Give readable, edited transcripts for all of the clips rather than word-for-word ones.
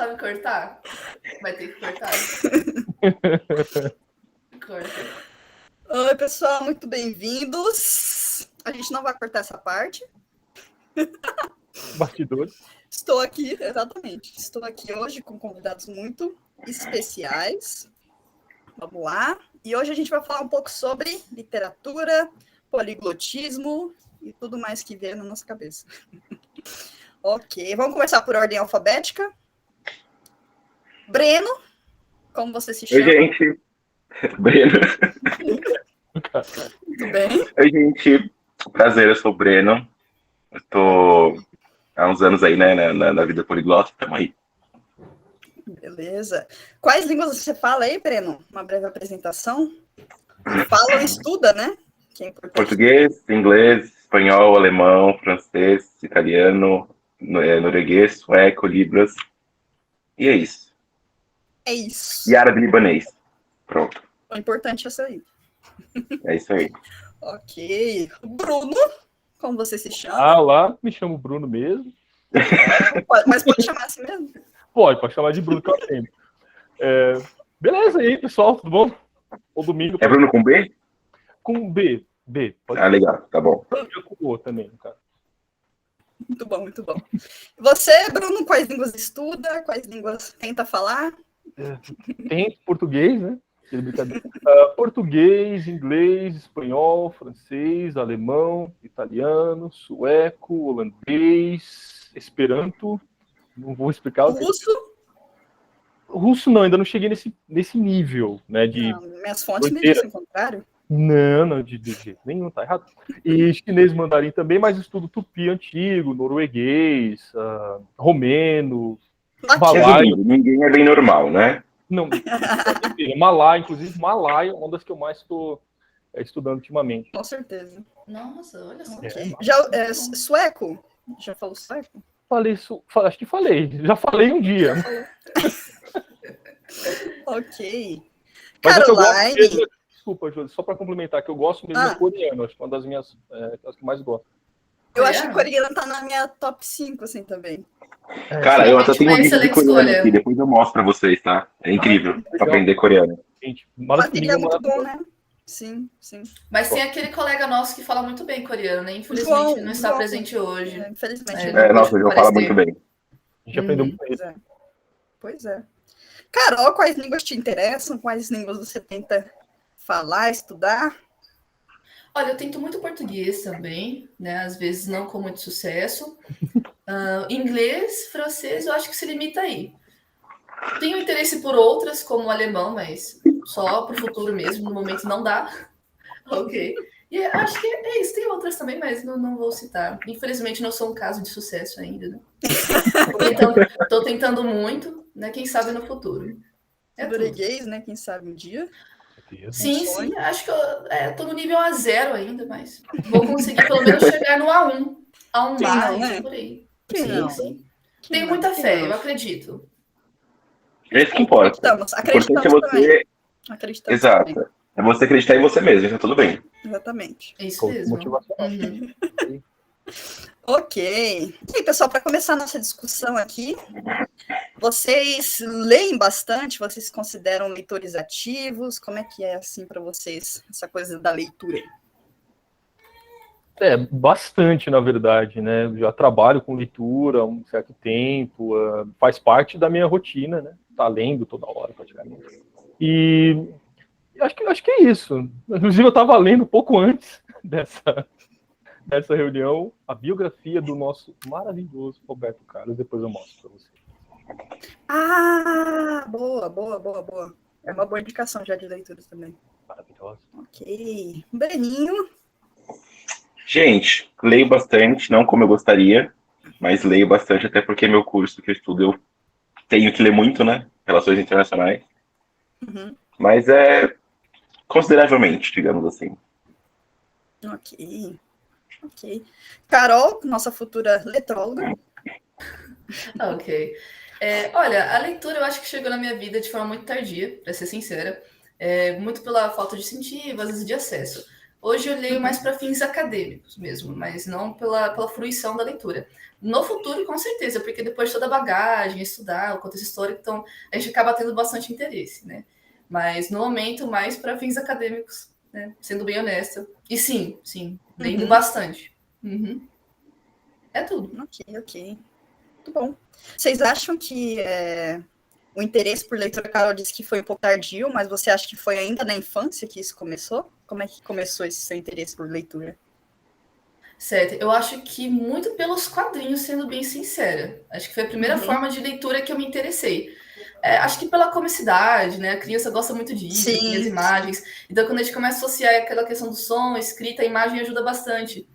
sabe cortar? Vai ter que cortar. Corta. Oi, pessoal, muito bem-vindos. A gente não vai cortar essa parte. Bastidores. Estou aqui, exatamente. Estou aqui hoje com convidados muito especiais. Vamos lá. E hoje a gente vai falar um pouco sobre literatura, poliglotismo e tudo mais que vier na nossa cabeça. Ok, vamos começar por ordem alfabética. Breno, como você se chama? Oi, gente. Breno. Muito bem. Oi, gente. Prazer, eu sou o Breno. Eu tô há uns anos aí, né, na vida poliglota. Tamo aí. Beleza. Quais línguas você fala aí, Breno? Uma breve apresentação. Fala ou estuda, né? Que é importante. Português, inglês, espanhol, alemão, francês, italiano, norueguês, sueco, libras. E é isso. É isso. E árabe libanês. Pronto. O importante é isso aí. É isso aí. Ok. Bruno, como você se chama? Ah, lá, me chamo Bruno mesmo. Mas pode chamar assim mesmo? Pode chamar de Bruno que eu atendo. Beleza, e aí, pessoal, tudo bom? O domingo. É Bruno com B? Com B. Pode Ah, legal, tá bom. ser com O também, cara. Muito bom, muito bom. Você, Bruno, quais línguas estuda? Quais línguas tenta falar? Tem português, né? Brincadeira. Português, inglês, espanhol, francês, alemão, italiano, sueco, holandês, esperanto. Não vou explicar. Russo? Russo não, ainda não cheguei nesse nível, né? Não, minhas fontes me dizem o contrário. Não, de jeito nenhum, tá errado. E chinês mandarim também, mas estudo tupi antigo, norueguês, romeno, malaio. Ninguém é bem normal, né? Não, malaio, inclusive malaio é uma das que eu mais estou estudando ultimamente. Com certeza. Nossa, olha só. Okay. Sueco? Já falou sueco? Acho que falei. Já falei um dia. Ok. Mas Caroline. Desculpa, Júlio, só para complementar, que eu gosto mesmo é coreano. Acho que é uma das minhas das que mais gosto. Eu acho que coreano tá na minha top 5, assim, também. Cara, eu até tenho um vídeo de coreano aqui, depois eu mostro pra vocês, tá? É incrível aprender coreano. Gente, material é muito bom, né? Sim. Mas tem aquele colega nosso que fala muito bem coreano, né? Infelizmente ele não está presente hoje. Infelizmente. Nossa, eu falo muito bem. A gente aprendeu muito bem. Pois é. Carol, quais línguas te interessam? Quais línguas você tenta falar, estudar? Olha, eu tento muito português também, né? Às vezes não com muito sucesso. Inglês, francês, eu acho que se limita aí. Tenho interesse por outras, como o alemão, mas só para o futuro mesmo, no momento não dá. Ok. E acho que é isso. Tem outras também, mas não vou citar. Infelizmente, não sou um caso de sucesso ainda, né? Tô tentando muito, né? Quem sabe no futuro. Norueguês, né? Quem sabe um dia. Sim. Acho que eu tô no nível A0 ainda, mas vou conseguir pelo menos chegar no A1. A1 mais, por aí. Sim. Tenho muita fé, eu acredito. É isso que importa. Acreditamos também. Exato. Também. É você acreditar em você mesmo, tá tudo bem. Exatamente. É isso mesmo. Ok. E aí, pessoal, para começar a nossa discussão aqui, vocês leem bastante? Vocês se consideram leitores ativos? Como é que é, assim, para vocês, essa coisa da leitura? Bastante, na verdade, né? Eu já trabalho com leitura há um certo tempo, faz parte da minha rotina, né? Tá lendo toda hora, praticamente. E acho que é isso. Inclusive, eu estava lendo um pouco antes dessa reunião a biografia do nosso maravilhoso Roberto Carlos. Depois eu mostro para vocês. Ah, boa. É uma boa indicação já de leitura também. Maravilhosa. Ok. Breninho. Gente, leio bastante, não como eu gostaria, mas leio bastante, até porque meu curso que eu estudo eu tenho que ler muito, né? Relações internacionais. Uhum. Mas é consideravelmente, digamos assim. Ok. Carol, nossa futura letróloga. Ok. Olha, a leitura eu acho que chegou na minha vida de forma muito tardia, para ser sincera. Muito pela falta de incentivo, às vezes de acesso. Hoje eu leio mais para fins acadêmicos mesmo, mas não pela fruição da leitura. No futuro, com certeza, porque depois de toda a bagagem, estudar o contexto histórico, então a gente acaba tendo bastante interesse, né? Mas no momento, mais para fins acadêmicos, né? Sendo bem honesta. E sim, lendo bastante. Uhum. É tudo. Ok. Muito bom. Vocês acham que o interesse por leitura, a Carol disse que foi um pouco tardio, mas você acha que foi ainda na infância que isso começou? Como é que começou esse seu interesse por leitura? Certo, eu acho que muito pelos quadrinhos, sendo bem sincera. Acho que foi a primeira forma de leitura que eu me interessei. Acho que pela comicidade, né? A criança gosta muito disso, tem as imagens. Então, quando a gente começa a associar aquela questão do som, escrita, a imagem ajuda bastante,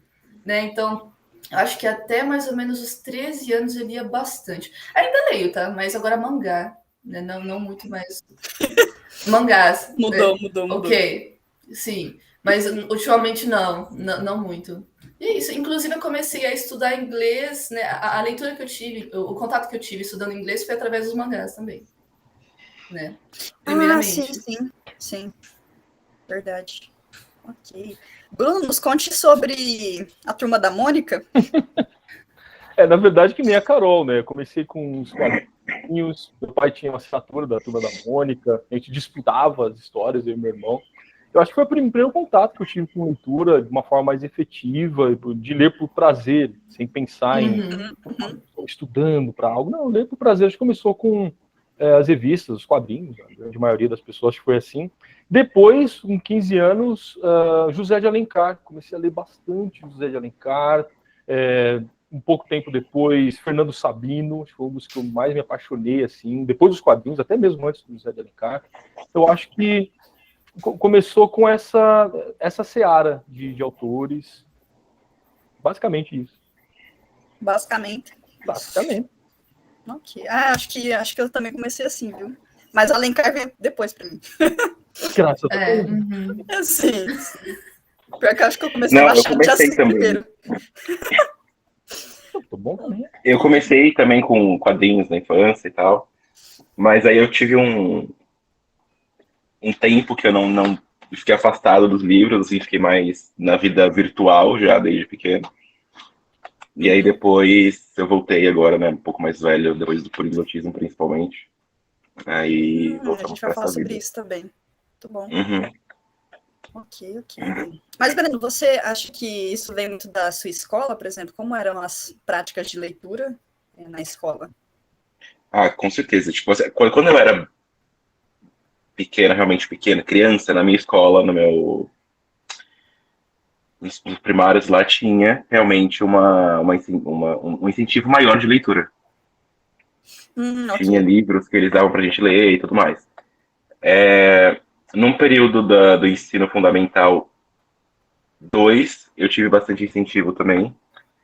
né? Então, acho que até mais ou menos os 13 anos eu lia bastante. Ainda leio, tá? Mas agora mangá, né? Não muito mais. Mangás. Mudou. Ok, sim. Mas ultimamente não muito. E é isso. Inclusive, eu comecei a estudar inglês, né? A leitura que eu tive, o contato que eu tive estudando inglês foi através dos mangás também, né? Primeiramente. Sim. Verdade. Ok. Bruno, nos conte sobre a Turma da Mônica. Na verdade, que nem a Carol, né? Eu comecei com uns quadrinhos, meu pai tinha uma assinatura da Turma da Mônica, a gente disputava as histórias, eu e meu irmão. Eu acho que foi o primeiro contato que eu tive com leitura de uma forma mais efetiva, de ler por prazer, sem pensar em estudando para algo. Não, ler por prazer. A gente começou com as revistas, os quadrinhos, a grande maioria das pessoas acho que foi assim. Depois, com 15 anos, José de Alencar. Comecei a ler bastante José de Alencar. Um pouco tempo depois, Fernando Sabino, acho que foi um dos que eu mais me apaixonei, assim, depois dos quadrinhos, até mesmo antes do José de Alencar. Eu acho que começou com essa seara de autores. Basicamente isso. Basicamente. Ok. Acho que eu também comecei assim, viu? Mas Alencar veio depois pra mim. Graças a Deus. Sim. Pior que eu acho que eu comecei a baixar eu comecei assim também. primeiro. Tô bom também. Eu comecei também com quadrinhos na infância e tal, mas aí eu tive um tempo que eu não fiquei afastado dos livros, assim, fiquei mais na vida virtual já desde pequeno. E aí depois eu voltei agora, né, um pouco mais velho, depois do poliglotismo principalmente. Aí a gente vai falar sobre isso também. Muito bom. Uhum. Ok. Mas, Breno, você acha que isso vem muito da sua escola, por exemplo? Como eram as práticas de leitura na escola? Com certeza. Tipo, quando eu era realmente pequena, criança, na minha escola, nos primários lá, tinha realmente um incentivo maior de leitura. Okay. Tinha livros que eles davam pra gente ler e tudo mais. Num período do ensino fundamental 2, eu tive bastante incentivo também.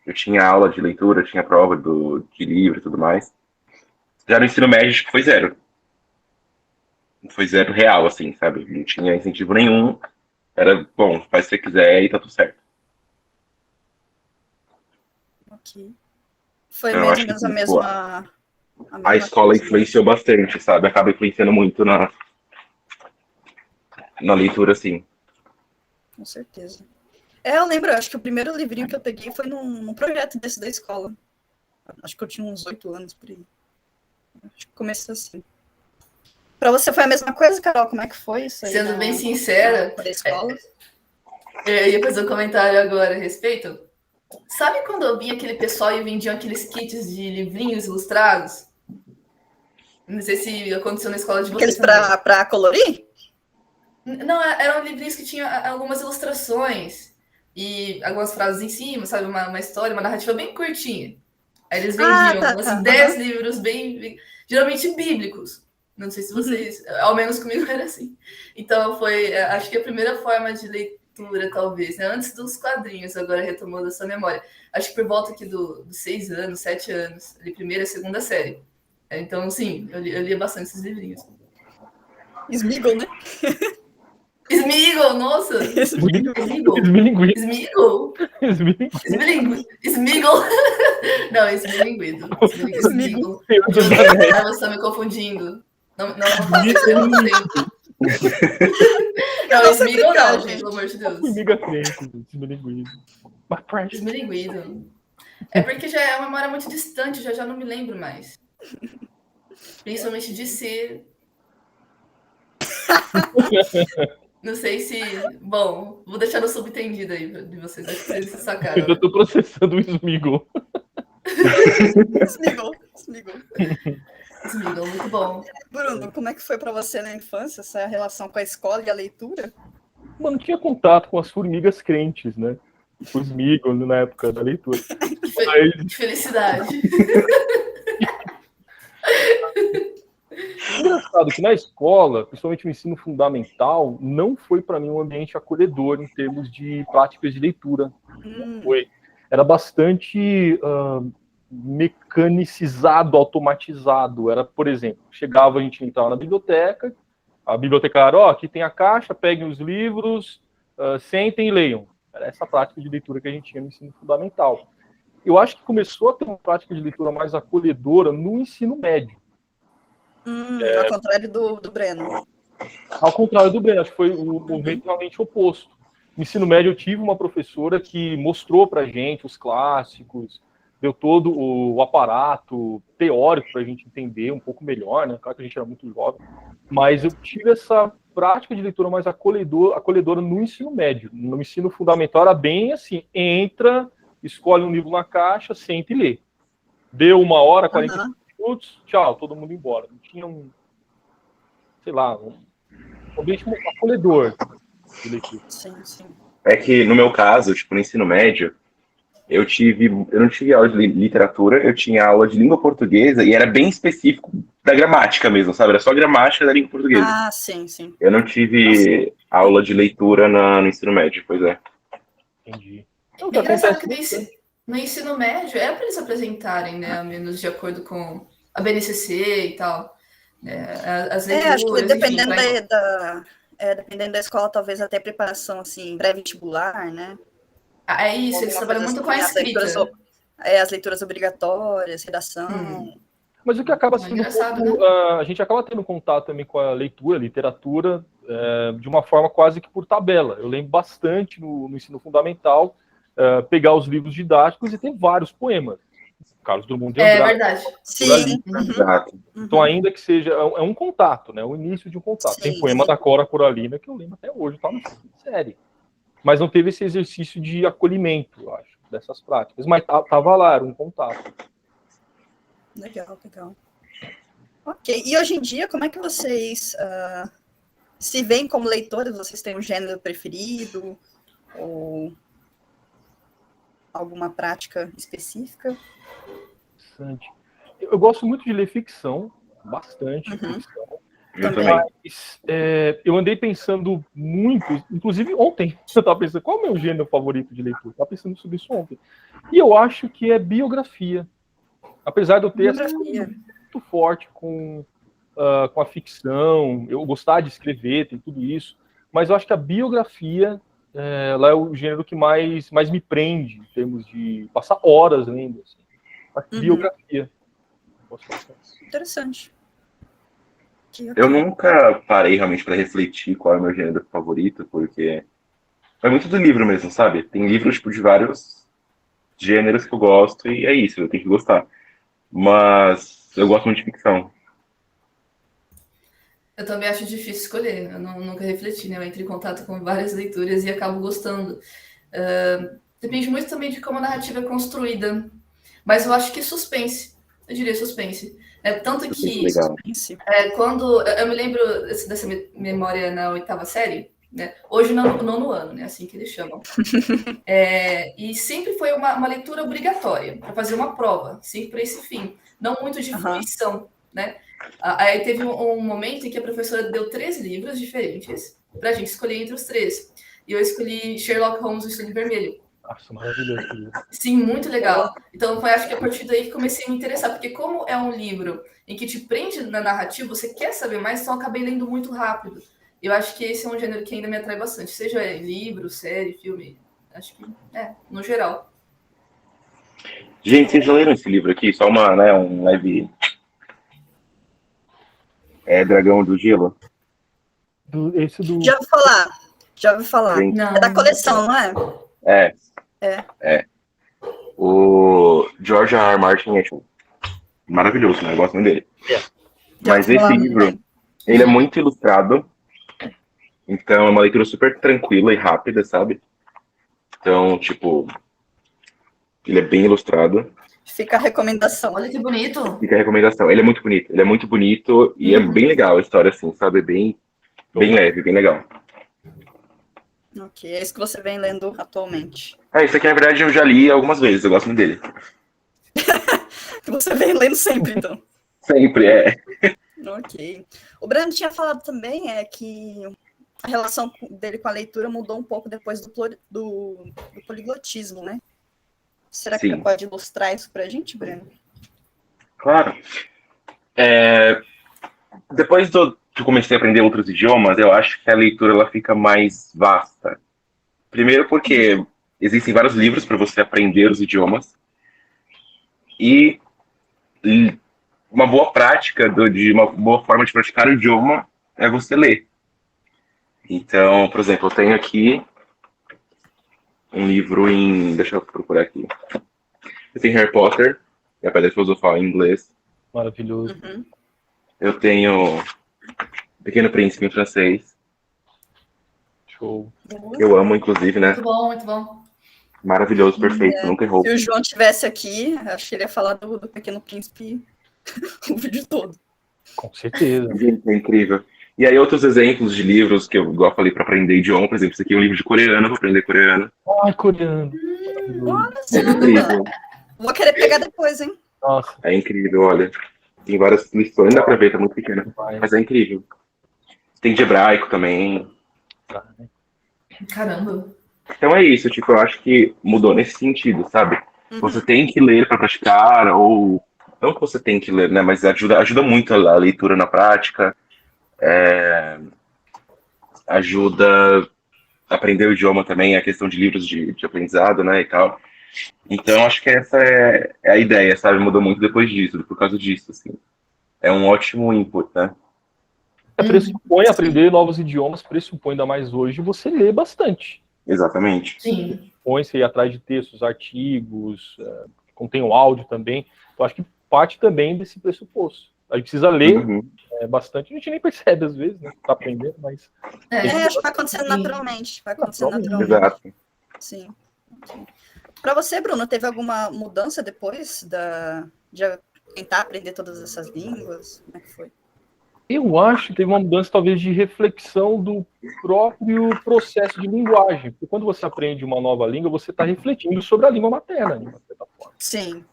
Eu tinha aula de leitura, tinha prova de livro e tudo mais. Já no ensino médio, acho que foi zero. Foi zero real, assim, sabe? Não tinha incentivo nenhum. Era, bom, faz o que você quiser e tá tudo certo. Ok. Foi Eu mais acho ou menos que, a mesma... A escola influenciou bastante, sabe? Acaba influenciando muito na leitura, assim. Com certeza. Eu lembro, acho que o primeiro livrinho que eu peguei foi num projeto desse da escola. Acho que eu tinha uns 8 anos por aí. Acho que começou assim. Pra você foi a mesma coisa, Carol? Como é que foi isso aí? Sendo bem sincera, da escola? Eu ia fazer um comentário agora a respeito. Sabe quando eu vinha aquele pessoal e vendiam aqueles kits de livrinhos ilustrados? Não sei se aconteceu na escola de vocês. Aqueles pra colorir? Não, eram livrinhos que tinham algumas ilustrações e algumas frases em cima, sabe? Uma história, uma narrativa bem curtinha. Aí eles vendiam 10 livros bem, geralmente bíblicos. Não sei se vocês, ao menos comigo era assim. Então foi, acho que a primeira forma de leitura, talvez, né? Antes dos quadrinhos, agora retomando essa memória. Acho que por volta aqui dos 6 anos, 7 anos, ali, primeira e segunda série. Então, sim, eu lia bastante esses livrinhos. Smeagol, né? Smeagol, nossa! Smeagol. Não, Smeagol. Você está me confundindo. Não faça isso. Não, Nossa, Smeagol não, gente. gente, pelo amor de Deus. Formiga crente, esmilinguido. My precious. Esmilinguido. É porque já é uma memória muito distante, já não me lembro mais. Principalmente de ser. Não sei se. Bom, vou deixar no subentendido aí de vocês. Acho que vocês se Eu sacaram. já tô processando o Smeagol. Smeagol. Smeagol, muito bom. Bruno, como é que foi pra você na infância, essa relação com a escola e a leitura? Mano, tinha contato com as formigas crentes, né? O Smeagol na época da leitura. Que felicidade. Engraçado que na escola, principalmente no ensino fundamental, não foi para mim um ambiente acolhedor em termos de práticas de leitura. Foi. Era bastante mecanicizado, automatizado. Era, por exemplo, chegava, a gente entrava na biblioteca, a bibliotecária, aqui tem a caixa, peguem os livros, sentem e leiam. Era essa prática de leitura que a gente tinha no ensino fundamental. Eu acho que começou a ter uma prática de leitura mais acolhedora no ensino médio. Ao contrário do Breno. Ao contrário do Breno, acho que foi o movimento realmente oposto. No ensino médio, eu tive uma professora que mostrou para a gente os clássicos, deu todo o aparato teórico para a gente entender um pouco melhor, né? Claro que a gente era muito jovem, mas eu tive essa prática de leitura mais acolhedora no ensino médio. No ensino fundamental era bem assim, entra, escolhe um livro na caixa, senta e lê. Deu 1 hora, 40 minutos, tchau, todo mundo embora. Não tinha um ambiente acolhedor de leitura. Sim. É que, no meu caso, tipo, no ensino médio, eu não tive aula de literatura, eu tinha aula de língua portuguesa e era bem específico da gramática mesmo, sabe? Era só gramática da língua portuguesa. Ah, sim. Eu não tive aula de leitura no ensino médio, pois é. Entendi. É engraçado que no ensino médio é para eles apresentarem, né? Ao menos de acordo com a BNCC e tal. Né, as leituras, acho que dependendo enfim, dependendo da escola, talvez até preparação, assim, pré-vestibular, né? É isso, eles trabalham muito com a escrita. As leituras obrigatórias, redação. Mas o que acaba sendo engraçado, né? A gente acaba tendo contato também com a leitura, literatura, de uma forma quase que por tabela. Eu lembro bastante no ensino fundamental pegar os livros didáticos e tem vários poemas. Carlos Drummond de Andrade. É verdade. Sim. Exato. Então, ainda que seja... É um contato, né? O início de um contato. Sim, tem poema da Cora Coralina que eu lembro até hoje, tá na série. Mas não teve esse exercício de acolhimento, eu acho, dessas práticas. Mas tava lá, era um contato. Legal. Ok. E hoje em dia, como é que vocês se veem como leitores? Vocês têm um gênero preferido? Ou alguma prática específica? Interessante. Eu gosto muito de ler ficção, bastante ficção. Eu também. Mas eu andei pensando muito, inclusive ontem, eu estava pensando, qual é o meu gênero favorito de leitura? Eu estava pensando sobre isso ontem. E eu acho que é biografia. Apesar de eu ter essa coisa muito forte com a ficção, eu gostar de escrever, tem tudo isso, mas eu acho que a biografia ela é o gênero que mais me prende, em termos de passar horas lendo. Assim. Biografia. Interessante. Eu nunca parei realmente para refletir qual é o meu gênero favorito, porque é muito do livro mesmo, sabe? Tem livros tipo, de vários gêneros que eu gosto e é isso, eu tenho que gostar. Mas eu gosto muito de ficção. Eu também acho difícil escolher, eu nunca refleti, né? Eu entro em contato com várias leituras e acabo gostando. Depende muito também de como a narrativa é construída, mas eu acho que suspense, eu diria suspense. Tanto que quando eu me lembro dessa memória na 8ª série, né? Hoje no 9º ano, né? Assim que eles chamam. E sempre foi uma leitura obrigatória para fazer uma prova, sempre para esse fim, não muito de fruição, né? Aí teve um momento em que a professora deu 3 livros diferentes para a gente escolher entre os 3. E eu escolhi Sherlock Holmes, o Estúdio Vermelho. Nossa, maravilhoso. Sim, muito legal. Então, foi acho que a partir daí que comecei a me interessar, porque como é um livro em que te prende na narrativa, você quer saber mais, então eu acabei lendo muito rápido. Eu acho que esse é um gênero que ainda me atrai bastante, seja livro, série, filme, acho que, no geral. Gente, vocês já leram esse livro aqui? Só um leve... Dragão do Gelo? Esse do... Já ouvi falar. Já ouvi falar. Sim. Não. É da coleção, não é? É. O George R. R. Martin é tipo, maravilhoso, né? Eu gosto muito dele. Já Mas ouvi esse falar livro, também. ele é muito ilustrado, então é uma leitura super tranquila e rápida, sabe? Então, tipo, ele é bem ilustrado. Fica a recomendação. Olha que bonito. Fica a recomendação. Ele é muito bonito e é bem legal a história, assim, sabe? Bem leve, bem legal. Ok, é isso que você vem lendo atualmente. Isso aqui, na verdade, eu já li algumas vezes, eu gosto muito dele. Que você vem lendo sempre, então. Sempre, é. Ok. O Breno tinha falado também que a relação dele com a leitura mudou um pouco depois do poliglotismo, né? Será que Sim. você pode ilustrar isso pra gente, Breno? Claro. Depois que eu comecei a aprender outros idiomas, eu acho que a leitura ela fica mais vasta. Primeiro porque existem vários livros para você aprender os idiomas. E uma boa prática, de uma boa forma de praticar o idioma é você ler. Então, por exemplo, eu tenho aqui um livro em... Deixa eu procurar aqui. Eu tenho Harry Potter, e a Pedra Filosofal em inglês. Maravilhoso. Eu tenho Pequeno Príncipe em francês. Show. Eu amo, inclusive, né? Muito bom, muito bom. Maravilhoso, perfeito, nunca errou. Se o João tivesse aqui, acho que ele ia falar do Pequeno Príncipe o vídeo todo. Com certeza. Gente, é incrível. E aí, outros exemplos de livros que eu igual eu falei para aprender idioma, por exemplo, esse aqui é um livro de coreano, para aprender coreano. Ai, coreano. Olha É só. incrível. Vou querer pegar depois, hein? Nossa, É incrível, olha. Tem várias lições, não dá pra ver, tá muito pequena. vai. Mas é incrível. Tem de hebraico também. Caramba. Então é isso, tipo, eu acho que mudou nesse sentido, sabe? Você tem que ler para praticar, ou não que você tem que ler, né? Mas ajuda muito a leitura na prática. Ajuda a aprender o idioma também, a questão de livros de aprendizado, né, e tal. Então, acho que essa é a ideia, sabe? Mudou muito depois disso, por causa disso, assim. É um ótimo input, né? Pressupõe aprender novos idiomas, pressupõe ainda mais hoje você lê bastante. Exatamente. Sim. Põe você ir atrás de textos, artigos, contém o áudio também. Então, acho que parte também desse pressuposto. A gente precisa ler bastante, a gente nem percebe às vezes, né? Tá aprendendo, mas... Acho que vai acontecendo naturalmente. Vai acontecendo naturalmente. Exato. Sim. Para você, Bruno, teve alguma mudança depois de tentar aprender todas essas línguas? Como é que foi? Eu acho que teve uma mudança, talvez, de reflexão do próprio processo de linguagem. Porque quando você aprende uma nova língua, você está refletindo sobre a língua materna, de uma certa forma. Sim.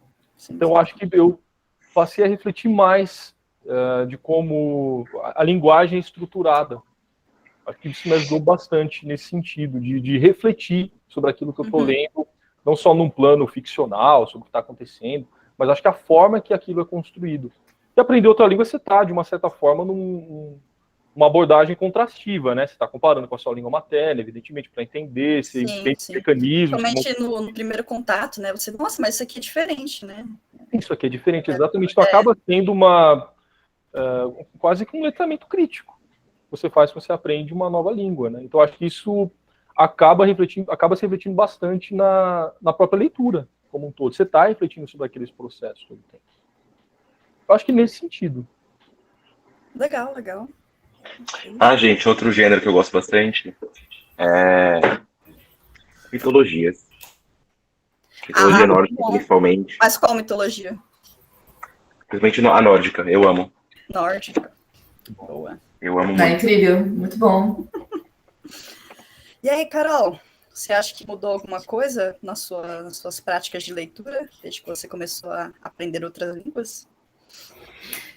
Então, eu acho que eu passei a refletir mais de como a linguagem é estruturada. Acho que isso me ajudou bastante nesse sentido, de refletir sobre aquilo que eu estou lendo, não só num plano ficcional, sobre o que está acontecendo, mas acho que a forma que aquilo é construído. E aprender outra língua, você está, de uma certa forma, numa abordagem contrastiva, né? Você está comparando com a sua língua materna, evidentemente, para entender, você tem mecanismos. Principalmente no primeiro contato, né? Você, nossa, mas isso aqui é diferente, né? Isso aqui é diferente, exatamente. Então acaba sendo quase que um letramento crítico. Você faz quando você aprende uma nova língua, né? Então acho que isso acaba se refletindo bastante na própria leitura, como um todo. Você está refletindo sobre aqueles processos todo o tempo. Eu acho que nesse sentido. Legal. Gente, outro gênero que eu gosto bastante é mitologias. Mitologia nórdica, principalmente. Mas qual mitologia? Principalmente a nórdica, eu amo. Nórdica. Boa. Eu amo muito. É incrível, muito bom. E aí, Carol, você acha que mudou alguma coisa nas suas práticas de leitura, desde que você começou a aprender outras línguas?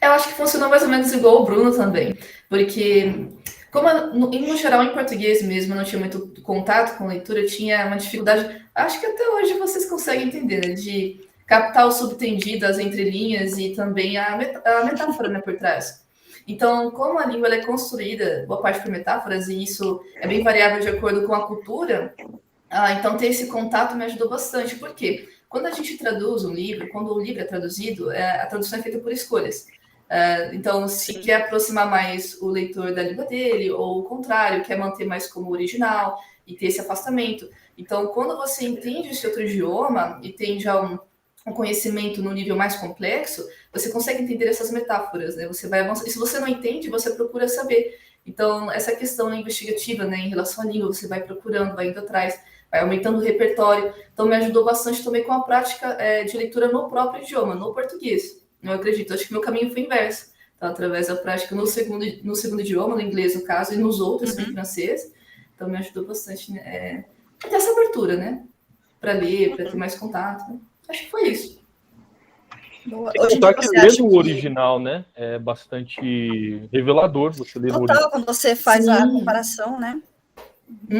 Eu acho que funcionou mais ou menos igual o Bruno também, porque como no geral em português mesmo eu não tinha muito contato com leitura, eu tinha uma dificuldade, acho que até hoje vocês conseguem entender, né, de captar o subtendido, as entrelinhas e também a metáfora, né, por trás. Então, como a língua ela é construída, boa parte por metáforas, e isso é bem variável de acordo com a cultura, então ter esse contato me ajudou bastante. Por quê? Quando a gente traduz um livro, quando o livro é traduzido, a tradução é feita por escolhas. Então, se quer aproximar mais o leitor da língua dele, ou o contrário, quer manter mais como original e ter esse afastamento. Então, quando você entende esse outro idioma e tem já um conhecimento no nível mais complexo, você consegue entender essas metáforas, né? Você vai avançar. E se você não entende, você procura saber. Então, essa questão investigativa, né, em relação à língua, você vai procurando, vai indo atrás, vai aumentando o repertório. Então, me ajudou bastante também com a prática de leitura no próprio idioma, no português. Eu acredito, acho que meu caminho foi inverso. Então, através da prática no segundo idioma, no inglês, no caso, e nos outros, em francês. Então, me ajudou bastante, né, a ter essa abertura, né? Para ler, para ter mais contato. Né? Acho que foi isso. Hoje em dia você ler acha o que... original, né? É bastante revelador você ler no Total, original. quando você faz a comparação, né?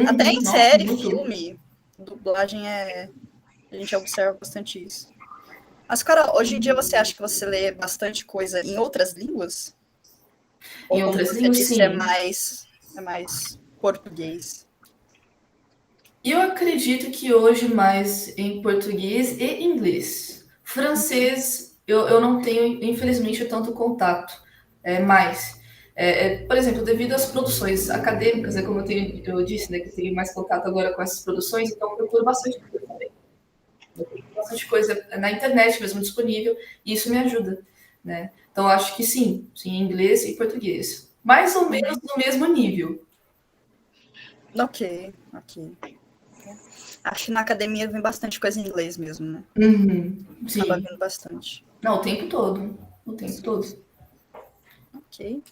Até em série, filme, dublagem a gente observa bastante isso. Mas, Carol, hoje em dia você acha que você lê bastante coisa em outras línguas? Ou Em como outras você línguas, disse, sim. é mais português? Eu acredito que hoje mais em português e inglês. Francês, eu não tenho, infelizmente, tanto contato. Mais. Por exemplo, devido às produções acadêmicas, né, como eu disse, né, que eu tenho mais contato agora com essas produções, então eu procuro bastante coisa também. Eu procuro bastante coisa na internet mesmo disponível, e isso me ajuda. Né? Então, eu acho que sim, inglês e português. Mais ou menos no mesmo nível. Ok. Acho que na academia vem bastante coisa em inglês mesmo, né? Sim. Acaba vindo bastante. Não, o tempo todo. Ok.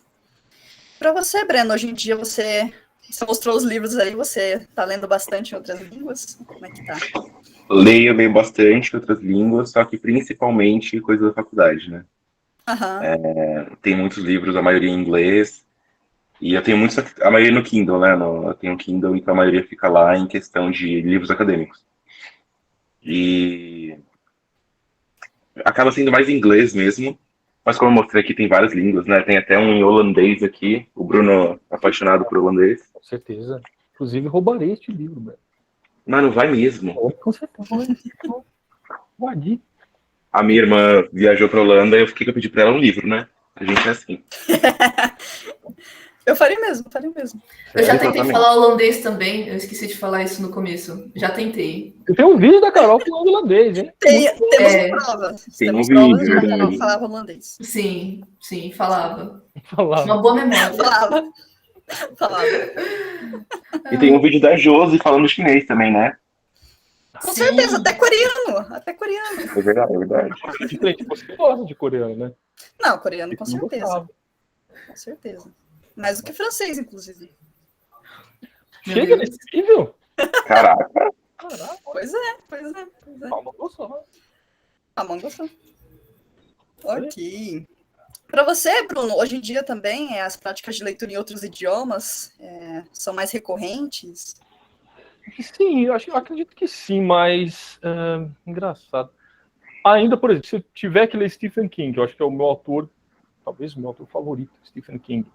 Para você, Breno, hoje em dia você mostrou os livros aí, você tá lendo bastante em outras línguas? Como é que tá? Leio bem bastante outras línguas, só que principalmente coisa da faculdade, né? Tem muitos livros, a maioria em inglês, e eu tenho muitos, a maioria no Kindle, né? Eu tenho Kindle, então a maioria fica lá em questão de livros acadêmicos. E acaba sendo mais inglês mesmo, mas como eu mostrei aqui, tem várias línguas, né? Tem até um em holandês aqui, o Bruno apaixonado por holandês. Com certeza. Inclusive, roubarei este livro, velho. Mas não vai mesmo. Com certeza. Vai. A minha irmã viajou pra Holanda e eu fiquei que eu pedi pra ela um livro, né? A gente é assim. Eu faria mesmo. Eu já tentei falar holandês também, eu esqueci de falar isso no começo. Já tentei. Tem um vídeo da Carol falando holandês, hein? Temos provas. Temos provas de que a Carol falava holandês. Sim, falava. Uma boa memória. Falava. E tem um vídeo da Josi falando chinês também, né? Com certeza, até coreano. É verdade. Diferente, você gosta de coreano, né? Não, coreano, com certeza. Com certeza. Mais do que francês, inclusive. Chega nesse nível? Caraca. Pois é. Calma, gostou. Ok. Para você, Bruno, hoje em dia também as práticas de leitura em outros idiomas são mais recorrentes? Sim, eu acredito que sim, mas engraçado. Ainda, por exemplo, se eu tiver que ler Stephen King, eu acho que é o meu autor, talvez o meu autor favorito, Stephen King.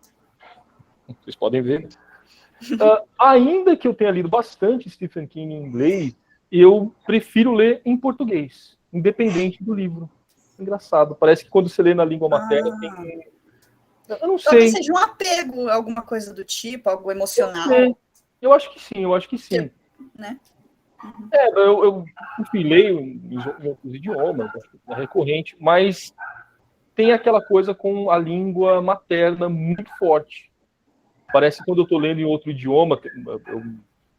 Vocês podem ver. Ainda que eu tenha lido bastante Stephen King em inglês, eu prefiro ler em português, independente do livro. Engraçado, parece que quando você lê na língua materna tem... Eu não sei. Talvez seja um apego, alguma coisa do tipo, algo emocional. Eu acho que sim. Né? Eu enfim, leio em outros idiomas, é recorrente, mas tem aquela coisa com a língua materna muito forte. Parece que quando eu estou lendo em outro idioma, eu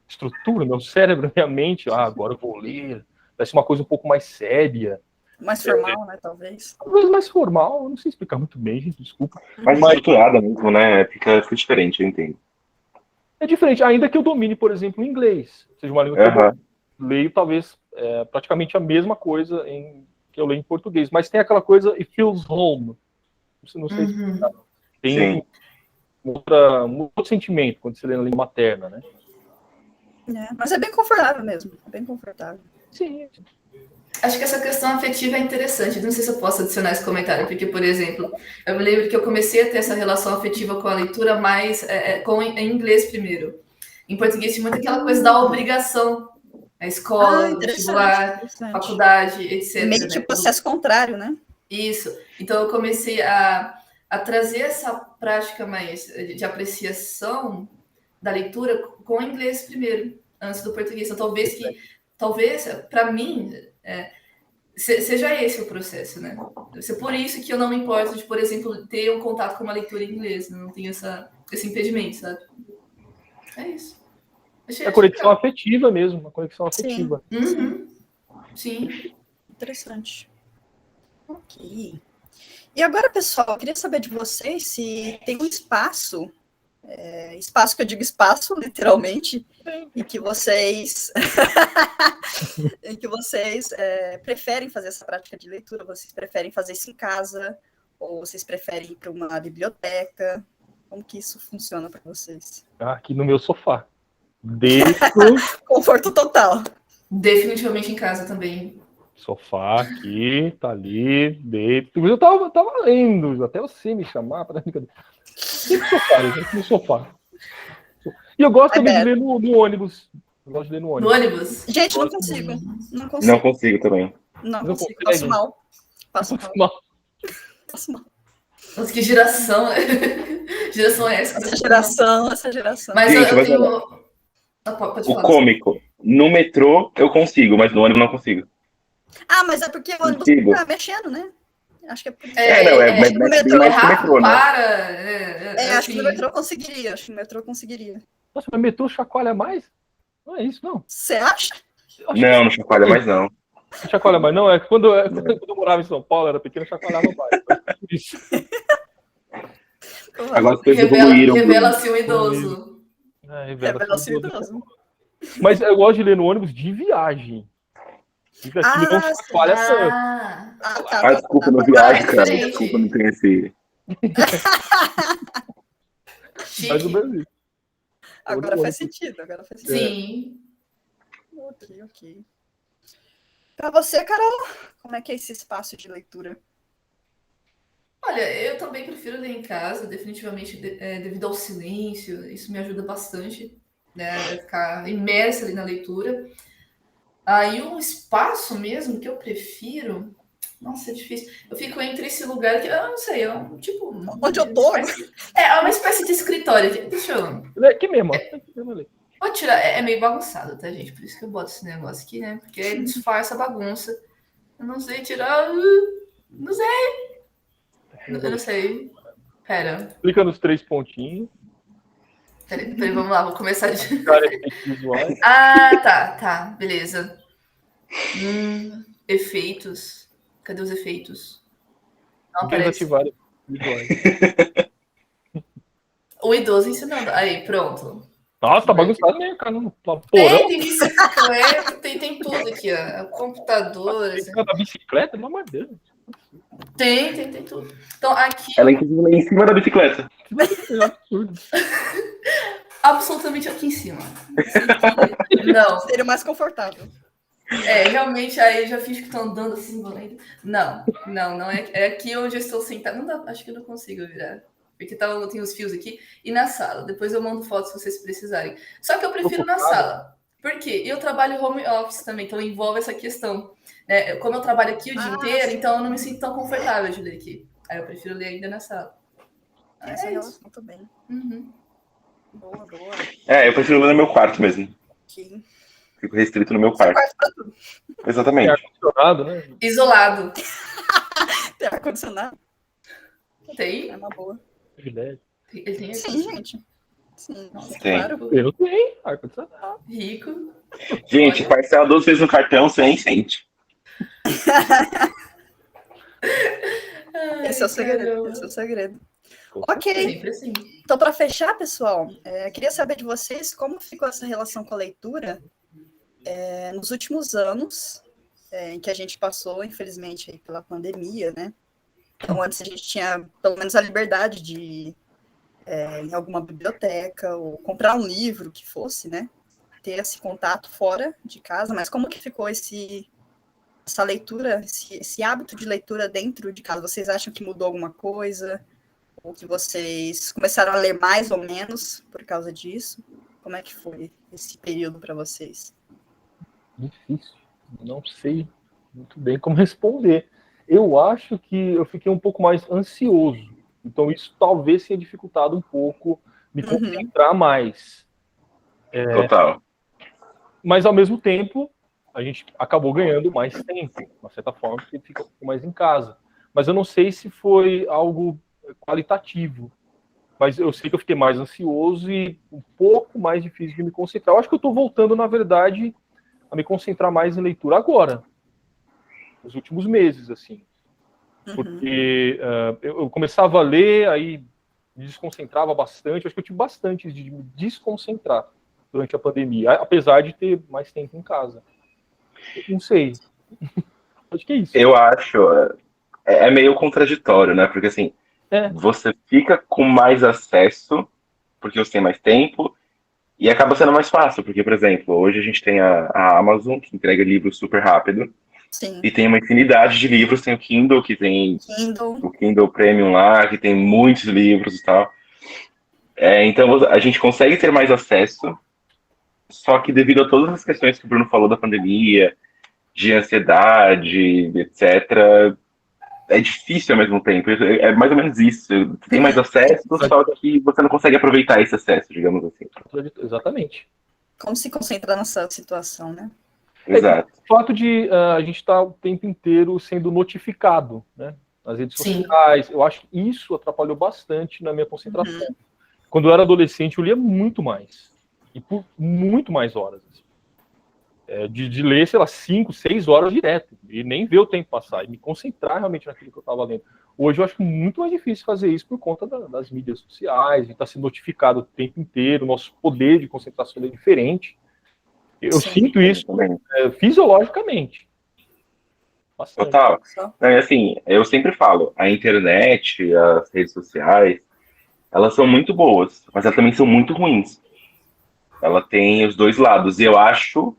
estruturo meu cérebro, minha mente, agora eu vou ler. Parece uma coisa um pouco mais séria. Mais formal, né, talvez. Talvez mais formal, eu não sei explicar muito bem, gente, desculpa. Mais estruturada mesmo, né? Fica diferente, eu entendo. É diferente, ainda que eu domine, por exemplo, o inglês. Seja uma língua que eu leio, talvez, praticamente a mesma coisa que eu leio em português. Mas tem aquela coisa, it feels home. Não sei explicar. Tem um outro sentimento quando você lê na língua materna, né? Mas é bem confortável mesmo. Bem confortável. Sim. Acho que essa questão afetiva é interessante. Não sei se eu posso adicionar esse comentário, porque, por exemplo, eu me lembro que eu comecei a ter essa relação afetiva com a leitura mais em inglês primeiro. Em português tinha muito aquela coisa da obrigação. A escola, vestibular, faculdade, etc. Meio que o processo contrário, né? Isso. Então eu comecei a a trazer essa prática mais de apreciação da leitura com o inglês primeiro, antes do português. Então, talvez para mim, seja esse o processo, né? Deve ser por isso que eu não me importo de, por exemplo, ter um contato com uma leitura em inglês, não tenho esse impedimento, sabe? É isso. É a conexão afetiva mesmo, uma conexão afetiva. Uhum. Sim. Interessante. Ok. E agora, pessoal, eu queria saber de vocês se tem um espaço, espaço que eu digo espaço, literalmente, em que vocês, preferem fazer essa prática de leitura, vocês preferem fazer isso em casa, ou vocês preferem ir para uma biblioteca? Como que isso funciona para vocês? Aqui no meu sofá. Deito. Conforto total. Definitivamente em casa também. Sofá aqui, tá ali, deito. Eu tava lendo, até você me chamar para brincadeira. Sempre no sofá. E eu gosto também de ler no ônibus. Eu gosto de ler no ônibus. No ônibus? Gente, não consigo. Não consigo também. Não consigo. Passo mal. Passo mal. Nossa, que geração. Geração é essa? Essa geração. Mas gente, eu tenho... Pode falar. O cômico. No metrô eu consigo, mas no ônibus não consigo. Ah, mas é porque o ônibus tá mexendo, né? Acho que é por isso. Mas no metrô é rápido, né? Acho que no metrô conseguiria. Nossa, mas metrô chacoalha mais? Não é isso, não. Você acha? Não chacoalha mais, não. Não chacoalha mais, não. Quando eu morava em São Paulo, era pequeno, chacoalhava mais. Por isso. Agora as coisas evoluíram. Revela-se um idoso. Revela-se um idoso. Mas eu gosto de ler no ônibus de viagem. Fica aqui, não chacoalha tanto. Desculpa, não viagem, cara. Desculpa, não tem esse... Mas o Brasil. Agora faz sentido. Sim. Ok. Pra você, Carol, como é que é esse espaço de leitura? Olha, eu também prefiro ler em casa, definitivamente, devido ao silêncio. Isso me ajuda bastante, né? Ficar imersa ali na leitura. Aí um espaço mesmo que eu prefiro... Nossa, é difícil. Eu fico entre esse lugar que... Eu não sei, é um tipo... Onde eu tô? É uma espécie de escritório. Deixa eu... Aqui mesmo. Vou tirar... É meio bagunçado, tá, gente? Por isso que eu boto esse negócio aqui, né? Porque ele disfarça a bagunça. Eu não sei tirar... Não sei. Eu não sei. Pera. Clica nos 3 pontinhos. Peraí, vamos lá, vou começar de... Visuais. Tá, beleza. Efeitos. Cadê os efeitos? Não aparece. Desativar visuais. O idoso ensinando. Aí, pronto. Nossa, tá bagunçado mesmo, cara. Tem bicicleta, tem tudo aqui, ó. Computador. Tem da bicicleta, pelo amor de Deus. Tem tudo. Então, aqui. Ela, inclusive, lá em cima da bicicleta. É absurdo. Absolutamente aqui em cima. Não. Seria mais confortável. Realmente, aí eu já fiz que estão andando assim, valendo. Não é aqui onde eu estou sentada. Não dá, acho que eu não consigo virar. Porque tem os fios aqui. E na sala. Depois eu mando fotos se vocês precisarem. Só que eu prefiro na sala. Por quê? Eu trabalho home office também, então envolve essa questão. Como eu trabalho aqui o dia inteiro, então eu não me sinto tão confortável de ler aqui. Aí eu prefiro ler ainda na sala. Essa relação muito bem. Uhum. Boa. Eu prefiro ler no meu quarto mesmo. Okay. Fico restrito no meu quarto. Exatamente. Ar-condicionado, né? Isolado. Tem ar-condicionado? Tem? É uma boa. Ele tem Sim, gente. Sim, nossa, tem. Claro. Eu tenho ar-condicionado. Rico. Gente, parcela 2 vezes no cartão, você nem sente. Esse é o segredo. Ok. Sempre assim. Então, para fechar, pessoal, queria saber de vocês como ficou essa relação com a leitura nos últimos anos, em que a gente passou, infelizmente, aí, pela pandemia, né? Então, antes a gente tinha, pelo menos, a liberdade de ir em alguma biblioteca ou comprar um livro que fosse, né? Ter esse contato fora de casa, mas como que ficou essa leitura, esse hábito de leitura dentro de casa? Vocês acham que mudou alguma coisa? Ou que vocês começaram a ler mais ou menos por causa disso? Como é que foi esse período para vocês? Difícil. Não sei muito bem como responder. Eu acho que eu fiquei um pouco mais ansioso Então isso talvez tenha dificultado um pouco me concentrar mais. Total. Mas ao mesmo tempo, a gente acabou ganhando mais tempo, de uma certa forma, porque fica um pouco mais em casa. Mas eu não sei se foi algo qualitativo. Mas eu sei que eu fiquei mais ansioso e um pouco mais difícil de me concentrar. Eu acho que eu estou voltando, na verdade, a me concentrar mais em leitura agora, nos últimos meses, assim. Porque eu começava a ler, aí me desconcentrava bastante. Acho que eu tive bastante de me desconcentrar durante a pandemia, apesar de ter mais tempo em casa. Eu não sei. Acho que é isso. Eu acho, é meio contraditório, né? Porque assim, você fica com mais acesso, porque você tem mais tempo, e acaba sendo mais fácil, porque, por exemplo, hoje a gente tem a Amazon, que entrega livros super rápido, Sim. e tem uma infinidade de livros, tem o Kindle, que tem o Kindle Premium lá, que tem muitos livros e tal. Então a gente consegue ter mais acesso, só que devido a todas as questões que o Bruno falou da pandemia, de ansiedade, etc., é difícil ao mesmo tempo. É mais ou menos isso. Tem mais acesso, só que você não consegue aproveitar esse acesso, digamos assim. Exatamente. Como se concentrar nessa situação, né? Exato. O fato de a gente estar o tempo inteiro sendo notificado, né, nas redes sociais, eu acho que isso atrapalhou bastante na minha concentração. Quando eu era adolescente, eu lia muito mais. E por muito mais horas. Assim. De ler, sei lá, 5, 6 horas direto. E nem ver o tempo passar. E me concentrar realmente naquilo que eu estava lendo. Hoje eu acho muito mais difícil fazer isso por conta das mídias sociais, de estar sendo notificado o tempo inteiro. O nosso poder de concentração é diferente. Eu sinto isso fisiologicamente. Bastante. Total. Assim, eu sempre falo, a internet, as redes sociais, elas são muito boas, mas elas também são muito ruins. Ela tem os dois lados. E eu acho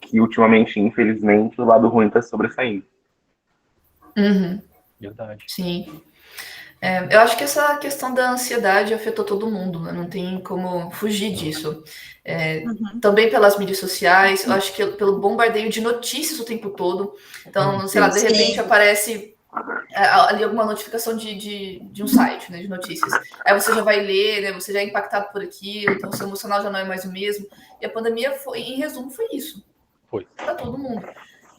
que, ultimamente, infelizmente, o lado ruim está sobressaindo. Verdade. Sim. Eu acho que essa questão da ansiedade afetou todo mundo, né? Não tem como fugir disso. Também pelas mídias sociais, eu acho que pelo bombardeio de notícias o tempo todo. Então, sei lá, de repente aparece ali alguma notificação de um site, né, de notícias. Aí você já vai ler, né, você já é impactado por aquilo, então o seu emocional já não é mais o mesmo. E a pandemia, em resumo, foi isso. Foi. Para todo mundo.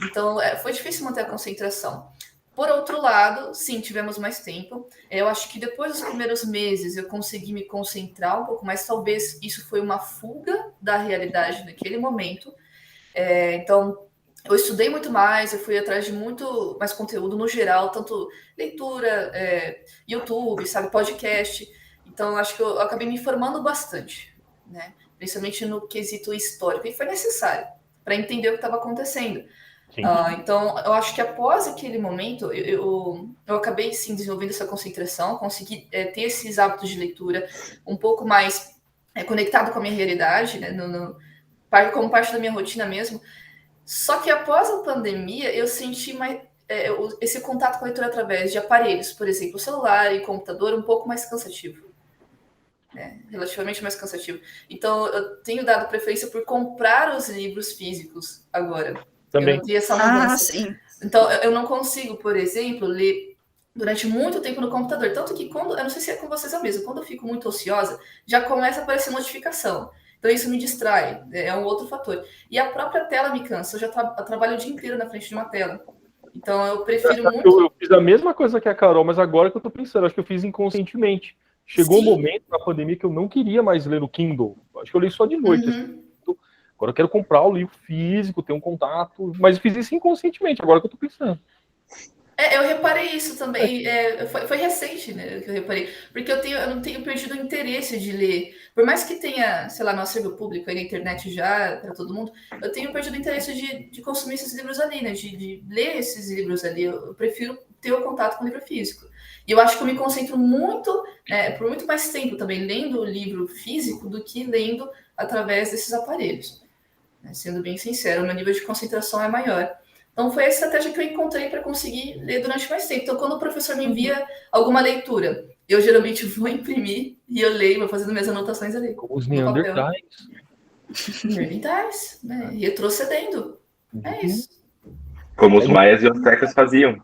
Então, foi difícil manter a concentração. Por outro lado, sim, tivemos mais tempo. Eu acho que depois dos primeiros meses eu consegui me concentrar um pouco mais. Talvez isso foi uma fuga da realidade naquele momento. Então, eu estudei muito mais, eu fui atrás de muito mais conteúdo no geral, tanto leitura, YouTube, sabe, podcast. Então, acho que eu acabei me informando bastante, né? Principalmente no quesito histórico. E foi necessário para entender o que estava acontecendo. Então, eu acho que após aquele momento, eu acabei, sim, desenvolvendo essa concentração, consegui ter esses hábitos de leitura um pouco mais conectado com a minha realidade, né, como parte da minha rotina mesmo. Só que após a pandemia, eu senti esse contato com a leitura através de aparelhos, por exemplo, celular e computador, um pouco mais cansativo. Relativamente mais cansativo. Então, eu tenho dado preferência por comprar os livros físicos agora. Também. Eu não tenho essa mudança. Então, eu não consigo, por exemplo, ler durante muito tempo no computador. Tanto que eu não sei se é com vocês a mesma, quando eu fico muito ociosa, já começa a aparecer notificação. Então, isso me distrai, é um outro fator. E a própria tela me cansa, eu já trabalho o dia inteiro na frente de uma tela. Então, eu prefiro muito... Eu fiz a mesma coisa que a Carol, mas agora que eu tô pensando, acho que eu fiz inconscientemente. Chegou um momento na pandemia que eu não queria mais ler no Kindle. Acho que eu li só de noite. Assim. Agora eu quero comprar o livro físico, ter um contato, mas eu fiz isso inconscientemente, agora que eu tô pensando. Eu reparei isso também, foi recente, né, que eu reparei, porque eu não tenho perdido o interesse de ler, por mais que tenha, sei lá, no acervo público aí na internet já, para todo mundo, eu tenho perdido o interesse de consumir esses livros ali, né, de ler esses livros ali, eu prefiro ter o contato com o livro físico. E eu acho que eu me concentro muito, por muito mais tempo também, lendo o livro físico do que lendo através desses aparelhos. Sendo bem sincero, o meu nível de concentração é maior. Então, foi a estratégia que eu encontrei para conseguir ler durante mais tempo. Então, quando o professor me envia alguma leitura, eu geralmente vou imprimir e eu leio, vou fazendo minhas anotações ali. Como os Neandertais. Neandertais, né? Retrocedendo. É isso. Como os maias e os tecas faziam.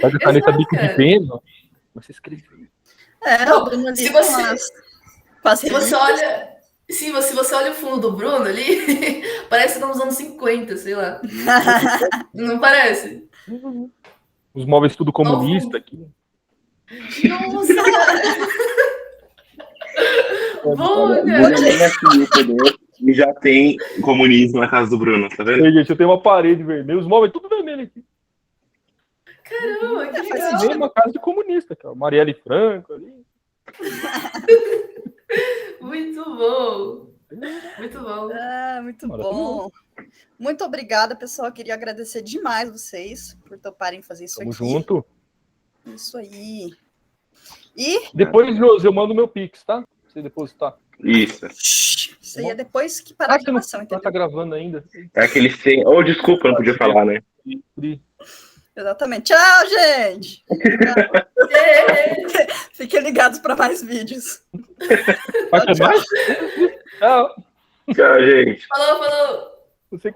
Pega a caneta Exato, bico de cara. pena, mas você escreve. O Bruno ali Se com você- as Se você relíquias. olha. Sim, se você olha o fundo do Bruno ali, parece que tá nos anos 50, sei lá. Não parece? Os móveis tudo Novo. comunista aqui. Nossa! Boa, Olha, cara! Bruno nem assumiu o poder e já tem comunismo na casa do Bruno, tá vendo? Aí, gente, eu tenho uma parede vermelha, os móveis tudo vermelho aqui. Caramba, que faz legal! Mesmo uma casa de comunista, cara. Marielle Franco ali. Muito bom! Muito bom. Muito Maravilhoso. bom. Muito obrigada, pessoal. Eu queria agradecer demais vocês por toparem fazer isso Tamo aqui. junto. Isso aí. E Depois, Josi, eu mando meu Pix, tá? Pra você depositar. Isso. isso aí é depois que parar a Você não gravação, tá entendeu? gravando ainda. É aquele sem. Oh, desculpa, não podia falar, né? Exatamente. Tchau, gente! É. Fiquem ligados para mais vídeos. Vai ter mais? Tchau. Tchau, gente. Falou, falou! Você